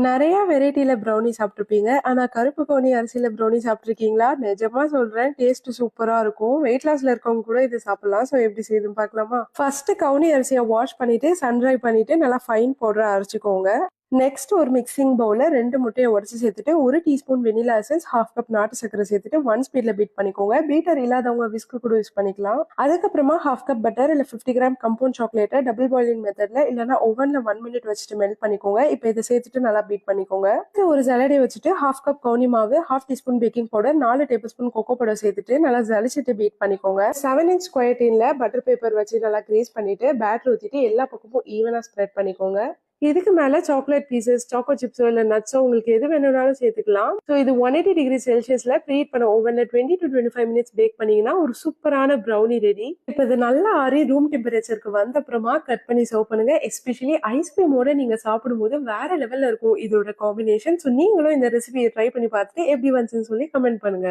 நெறைய வெரைட்டில ப்ரௌனி சாப்ட்டுருப்பீங்க. ஆனா கருப்பு கவுனி அரிசியில ப்ரௌனி சாப்ட்டுருக்கீங்களா? நிஜமா சொல்றேன். டேஸ்ட் சூப்பரா இருக்கும். வெயிட் லாஸ்ல இருக்கவங்க கூட இத சாப்பிடலாம். ஸோ எப்படி செய்யுதுன்னு பார்க்கலாமா? ஃபர்ஸ்ட் கவுனி அரிசிய வாஷ் பண்ணிட்டு, சன் ட்ரை பண்ணிட்டு நல்லா ஃபைன் பவுடரா அரைச்சுக்கோங்க. நெக்ஸ்ட் ஒரு மிக்ஸிங் பவுல்ல 2 முட்டைய உடைச்சு சேர்த்துட்டு 1 டீஸ்பூன் வெனிலா எசன்ஸ், 1/2 கப் நாட்டு சர்க்கரை சேர்த்துட்டு 1 ஸ்பீட்ல பீட் பண்ணிக்கோங்க. பீட்டர் இல்லாதவங்க விஸ்க் கூட யூஸ் பண்ணிக்கலாம். அதுக்கப்புறமா 1/2 கப் பட்டர் இல்ல 50 கிராம் கம்பவுண்ட் சாக்லேட்ட டபுள் பாயிலிங் மெத்தட்ல இல்லனா ஓவன்ல 1 மினிட் வச்சுட்டு மெல்ட் பண்ணிக்கோங்க. இப்போ இத சேர்த்துட்டு நல்லா பீட் பண்ணிக்கோங்க. ஒரு ஜல்லடை வச்சுட்டு 1/2 கப் கவுனி மாவு, 1/2 teaspoon baking powder, 4 table spoon cocoa powder சேர்த்துட்டு நல்லா ஜலிச்சிட்டு பீட் பண்ணிக்கோங்க. 7 இன்ச் ஸ்கொயர் டீன்ல பட்டர் பேப்பர் வச்சு நல்லா கிரீஸ் பண்ணிட்டு பேட்டர் ஊத்திட்டு எல்லா பக்கமும் ஈவனா ஸ்ப்ரெட் பண்ணிக்கோங்க. இதுக்கு மேல சாக்லேட் பீசஸ், சாக்கோ சிப்ஸோ இல்ல நட்ஸோ உங்களுக்கு எது வேணும்னாலும் சேர்த்துக்கலாம். ஸோ இது 180 டிகிரி செல்சியஸ்ல ப்ரீஹீட் பண்ண ஓவன்ல 20 to 25 மினிட்ஸ் பேக் பண்ணீங்கன்னா ஒரு சூப்பரான ப்ரௌனி ரெடி. இப்போ இது நல்லா ஆறி ரூம் டெம்பரேச்சருக்கு வந்த அப்புறமா கட் பண்ணி சர்வ் பண்ணுங்க. எஸ்பெஷலி ஐஸ்கிரீமோட நீங்க சாப்பிடும்போது வேற லெவல்ல இருக்கும் இதோட காம்பினேஷன். ஸோ நீங்களும் இந்த ரெசிபியை ட்ரை பண்ணி பார்த்துட்டு எப்படி வந்துச்சுன்னு சொல்லி கமெண்ட் பண்ணுங்க.